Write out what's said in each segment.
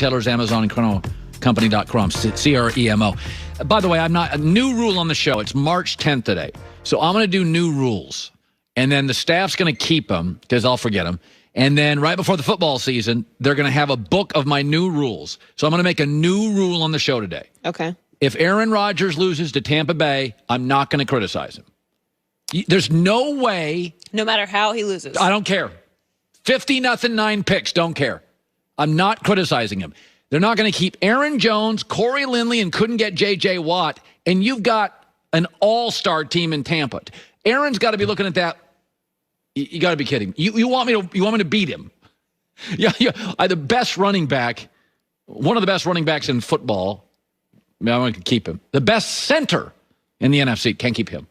retailers, Amazon, and Company.com, CREMO. By the way, I'm not a new rule on the show. It's March 10th today. So I'm going to do new rules. And then the staff's going to keep them because I'll forget them. And then right before the football season, they're going to have a book of my new rules. So I'm going to make a new rule on the show today. Okay. If Aaron Rodgers loses to Tampa Bay, I'm not going to criticize him. There's no way. No matter how he loses. I don't care. 50-0, 9 picks. Don't care. I'm not criticizing him. They're not going to keep Aaron Jones, Corey Linley, and couldn't get J.J. Watt. And you've got an all-star team in Tampa. Aaron's got to be looking at that. You got to be kidding. You want me to beat him? Yeah. The best running back, one of the best running backs in football. I mean, I want to keep him. The best center in the NFC, can't keep him.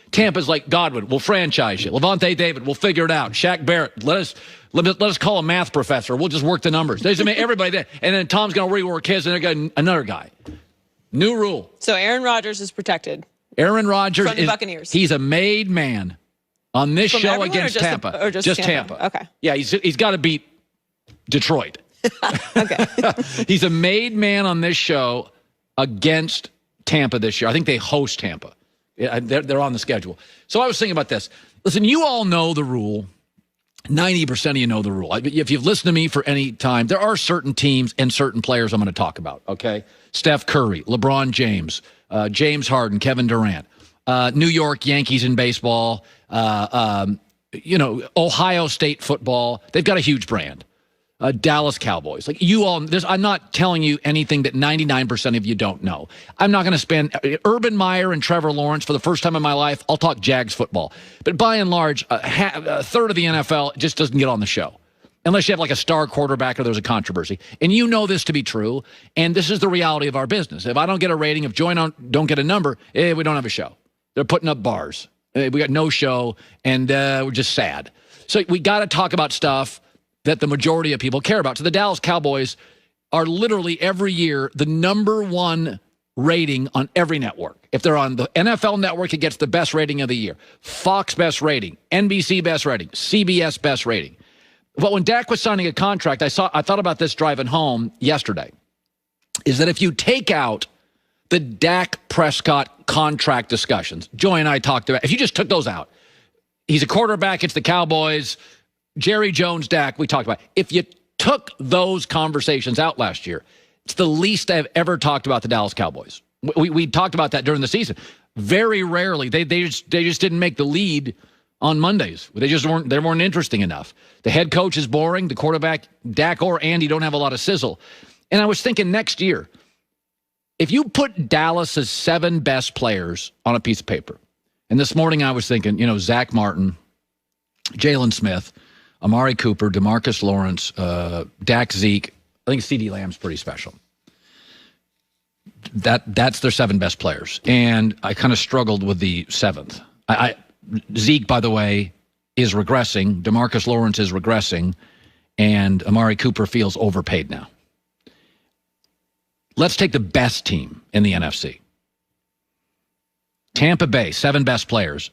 Tampa's like Godwin. We'll franchise you. Levante David. We'll figure it out. Shaq Barrett. Let us call a math professor. We'll just work the numbers. There's everybody there, and then Tom's going to rework his, and they're going another guy. New rule. So Aaron Rodgers is protected. Aaron Rodgers from the Buccaneers. He's a made man on this from show against Tampa. Or just Tampa. Okay. Yeah, he's got to beat Detroit. Okay. He's a made man on this show against Tampa this year. I think they host Tampa. Yeah, they're on the schedule. So I was thinking about this. Listen, you all know the rule. 90% of you know the rule. If you've listened to me for any time, there are certain teams and certain players I'm going to talk about, okay? Steph Curry, LeBron James, James Harden, Kevin Durant, New York Yankees in baseball, Ohio State football. They've got a huge brand. Dallas Cowboys. Like you all, I'm not telling you anything that 99% of you don't know. I'm not going to spend Urban Meyer and Trevor Lawrence for the first time in my life. I'll talk Jags football. But by and large, a third of the NFL just doesn't get on the show. Unless you have like a star quarterback or there's a controversy. And you know this to be true. And this is the reality of our business. If I don't get a rating, if Joy don't get a number, we don't have a show. They're putting up bars. We got no show, and we're just sad. So we got to talk about stuff that the majority of people care about. So the Dallas Cowboys are literally every year the #1 rating on every network. If they're on the NFL network, it gets the best rating of the year. Fox best rating, NBC best rating, CBS best rating. But when Dak was signing a contract, I thought about this driving home yesterday, is that if you take out the Dak Prescott contract discussions, Joy and I talked about, if you just took those out, he's a quarterback, it's the Cowboys, Jerry Jones, Dak, we talked about. If you took those conversations out last year, it's the least I've ever talked about the Dallas Cowboys. We talked about that during the season. Very rarely. They just didn't make the lead on Mondays. They weren't interesting enough. The head coach is boring. The quarterback, Dak or Andy, don't have a lot of sizzle. And I was thinking next year, if you put Dallas's 7 best players on a piece of paper, and this morning I was thinking, Zach Martin, Jalen Smith, Amari Cooper, DeMarcus Lawrence, Dak, Zeke. I think CeeDee Lamb's pretty special. That's their 7 best players. And I kind of struggled with the 7th. Zeke, by the way, is regressing. DeMarcus Lawrence is regressing. And Amari Cooper feels overpaid now. Let's take the best team in the NFC. Tampa Bay, 7 best players.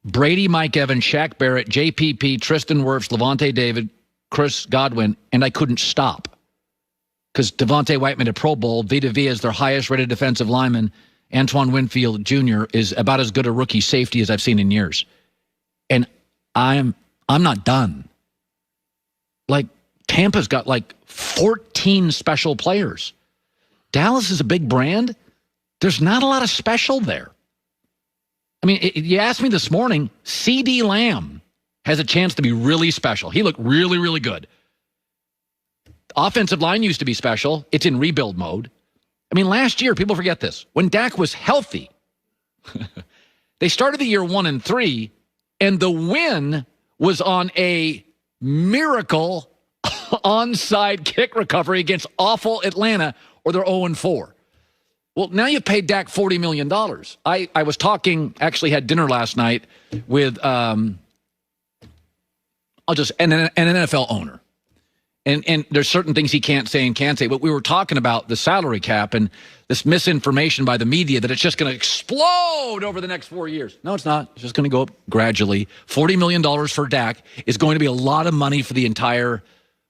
Brady, Mike Evans, Shaq Barrett, JPP, Tristan Wirfs, Levante David, Chris Godwin, and I couldn't stop. Because Devontae White made a Pro Bowl. Vita Vea is their highest-rated defensive lineman. Antoine Winfield Jr. is about as good a rookie safety as I've seen in years. And I'm not done. Like, Tampa's got, 14 special players. Dallas is a big brand. There's not a lot of special there. I mean, you asked me this morning, CeeDee Lamb has a chance to be really special. He looked really, really good. Offensive line used to be special. It's in rebuild mode. I mean, last year, people forget this. When Dak was healthy, they started the year 1-3, and the win was on a miracle onside kick recovery against awful Atlanta, or they're 0-4. Well, now you've paid Dak $40 million. I was talking, actually had dinner last night with an NFL owner. And there's certain things he can't say and can say. But we were talking about the salary cap and this misinformation by the media that it's just going to explode over the next 4 years. No, it's not. It's just going to go up gradually. $40 million for Dak is going to be a lot of money for the entire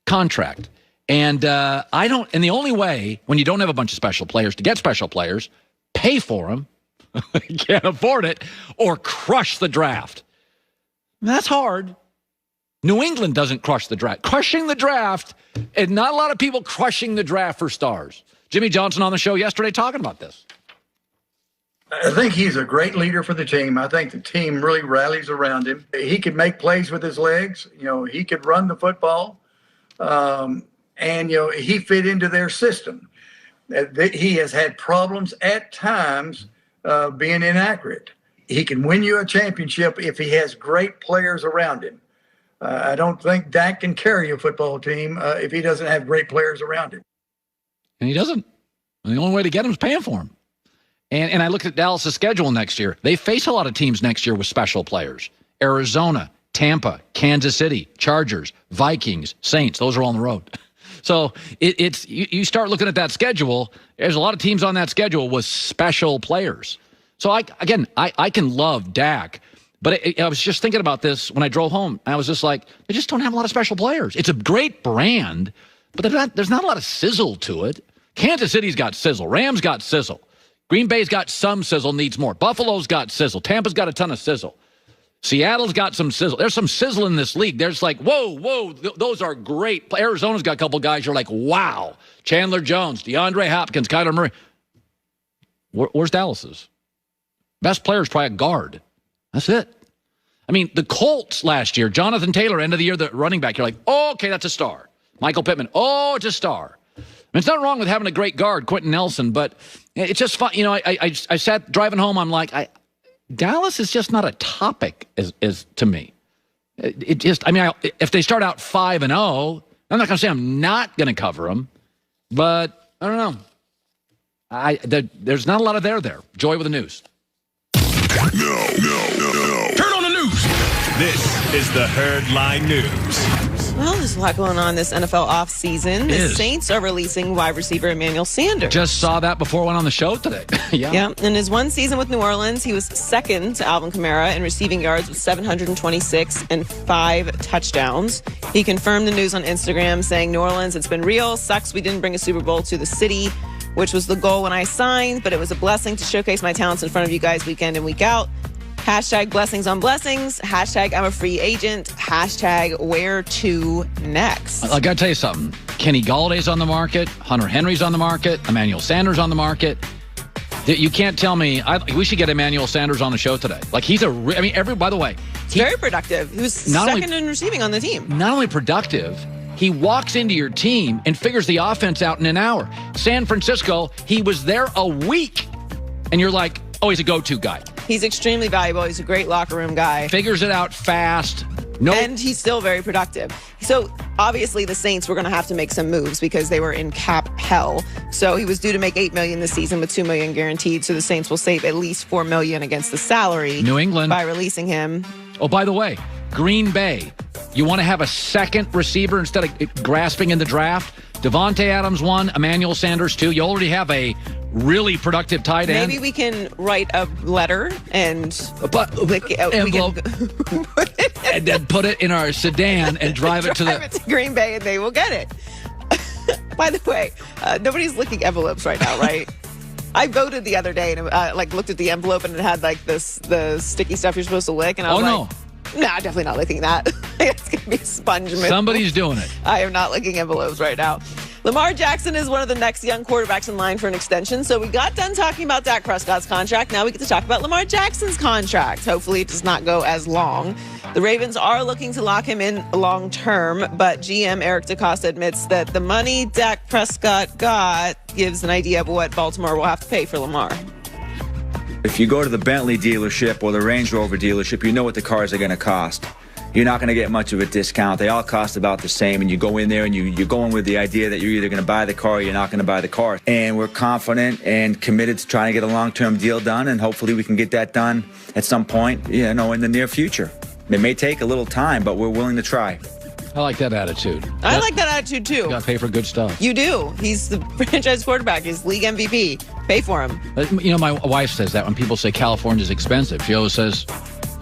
contract. And and the only way when you don't have a bunch of special players to get special players, pay for them. You can't afford it, or crush the draft. That's hard. New England doesn't crush the draft. Crushing the draft, and not a lot of people crushing the draft for stars. Jimmy Johnson on the show yesterday talking about this. I think he's a great leader for the team. I think the team really rallies around him. He could make plays with his legs. He could run the football. And he fit into their system. He has had problems at times being inaccurate. He can win you a championship if he has great players around him. I don't think Dak can carry a football team if he doesn't have great players around him. And he doesn't. And the only way to get him is paying for him. And I looked at Dallas' schedule next year. They face a lot of teams next year with special players. Arizona, Tampa, Kansas City, Chargers, Vikings, Saints. Those are all on the road. So you start looking at that schedule. There's a lot of teams on that schedule with special players. So I can love Dak, but I was just thinking about this when I drove home. I was just like, they just don't have a lot of special players. It's a great brand, but there's not a lot of sizzle to it. Kansas City's got sizzle. Rams got sizzle. Green Bay's got some sizzle, needs more. Buffalo's got sizzle. Tampa's got a ton of sizzle. Seattle's got some sizzle. There's some sizzle in this league. There's like, whoa, those are great. Arizona's got a couple guys you're like, wow. Chandler Jones, DeAndre Hopkins, Kyler Murray. Where's Dallas's? Best player is probably a guard. That's it. I mean, the Colts last year, Jonathan Taylor, end of the year, the running back, you're like, oh, okay, that's a star. Michael Pittman, oh, it's a star. I mean, it's nothing wrong with having a great guard, Quentin Nelson, but it's just fun. I sat driving home, I'm like, Dallas is just not a topic as to me. If they start out 5-0, I'm not going to say I'm not going to cover them, but I don't know. There's not a lot of there. Joy with the news. No. Turn on the news. This is the Herd Line News. Well, there's a lot going on this NFL offseason. The Saints are releasing wide receiver Emmanuel Sanders. Just saw that before I went on the show today. Yeah. In his one season with New Orleans, he was second to Alvin Kamara in receiving yards with 726 and 5 touchdowns. He confirmed the news on Instagram, saying, New Orleans, it's been real. Sucks we didn't bring a Super Bowl to the city, which was the goal when I signed, but it was a blessing to showcase my talents in front of you guys week in and week out. Hashtag blessings on blessings. Hashtag I'm a free agent. Hashtag where to next. I got to tell you something. Kenny Galladay's on the market. Hunter Henry's on the market. Emmanuel Sanders on the market. You can't tell me. We should get Emmanuel Sanders on the show today. Like by the way. He's very productive. He was second in receiving on the team. Not only productive, he walks into your team and figures the offense out in an hour. San Francisco, he was there a week. And you're like, oh, he's a go-to guy. He's extremely valuable. He's a great locker room guy. Figures it out fast. And he's still very productive. So obviously the Saints were going to have to make some moves because they were in cap hell. So he was due to make $8 million this season with $2 million guaranteed. So the Saints will save at least $4 million against the salary. New England by releasing him. Oh, by the way, Green Bay. You want to have a second receiver instead of grasping in the draft? Devontae Adams 1, Emmanuel Sanders 2. You already have a really productive tight end. Maybe we can write a letter and envelope and then put it in our sedan and drive it to Green Bay, and they will get it. By the way, nobody's licking envelopes right now, right? I voted the other day and looked at the envelope and it had the sticky stuff you're supposed to lick, and I was no. Nah, definitely not licking that. It's going to be a sponge. Somebody's doing it. I am not licking envelopes right now. Lamar Jackson is one of the next young quarterbacks in line for an extension. So we got done talking about Dak Prescott's contract. Now we get to talk about Lamar Jackson's contract. Hopefully it does not go as long. The Ravens are looking to lock him in long term, but GM Eric DeCosta admits that the money Dak Prescott got gives an idea of what Baltimore will have to pay for Lamar. If you go to the Bentley dealership or the Range Rover dealership, you know what the cars are going to cost. You're not going to get much of a discount. They all cost about the same, and you go in there and you're going with the idea that you're either going to buy the car or you're not going to buy the car. And we're confident and committed to trying to get a long-term deal done, and hopefully we can get that done at some point, in the near future. It may take a little time, but we're willing to try. I like that attitude. I like that attitude, too. You got to pay for good stuff. You do. He's the franchise quarterback. He's league MVP. Pay for him. My wife says that when people say California's expensive. She always says,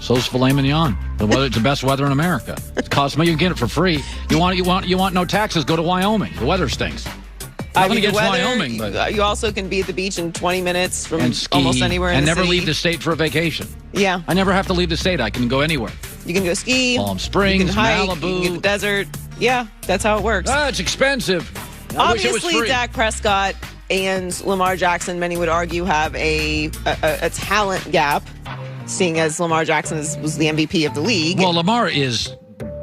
So's filet mignon. It's the best weather in America. It costs money. You can get it for free. You want no taxes? Go to Wyoming. The weather stinks. Nothing against Wyoming, but you also can be at the beach in 20 minutes from and ski, almost anywhere in and the never city. leave the state for a vacation. Yeah. I never have to leave the state. I can go anywhere. You can go ski. Palm Springs, you can hike, Malibu. You can get the desert. Yeah, that's how it works. It's expensive. I wish it was Obviously, free. Dak Prescott and Lamar Jackson, many would argue, have a talent gap, seeing as Lamar Jackson was the MVP of the league. Well, Lamar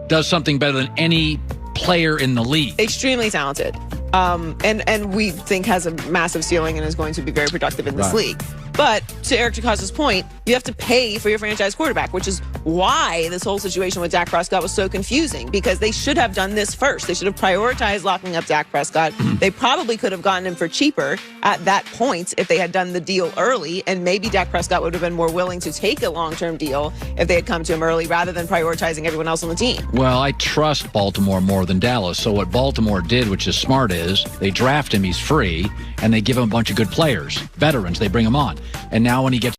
does something better than any player in the league. Extremely talented. And we think has a massive ceiling and is going to be very productive in this league. But to Eric Jacasa's point, you have to pay for your franchise quarterback, which is why this whole situation with Dak Prescott was so confusing, because they should have done this first. They should have prioritized locking up Dak Prescott. They probably could have gotten him for cheaper at that point if they had done the deal early, and maybe Dak Prescott would have been more willing to take a long-term deal if they had come to him early rather than prioritizing everyone else on the team. Well, I trust Baltimore more than Dallas. So what Baltimore did, which is smart, is they draft him, he's free, and they give him a bunch of good players, veterans, they bring him on. And now when he gets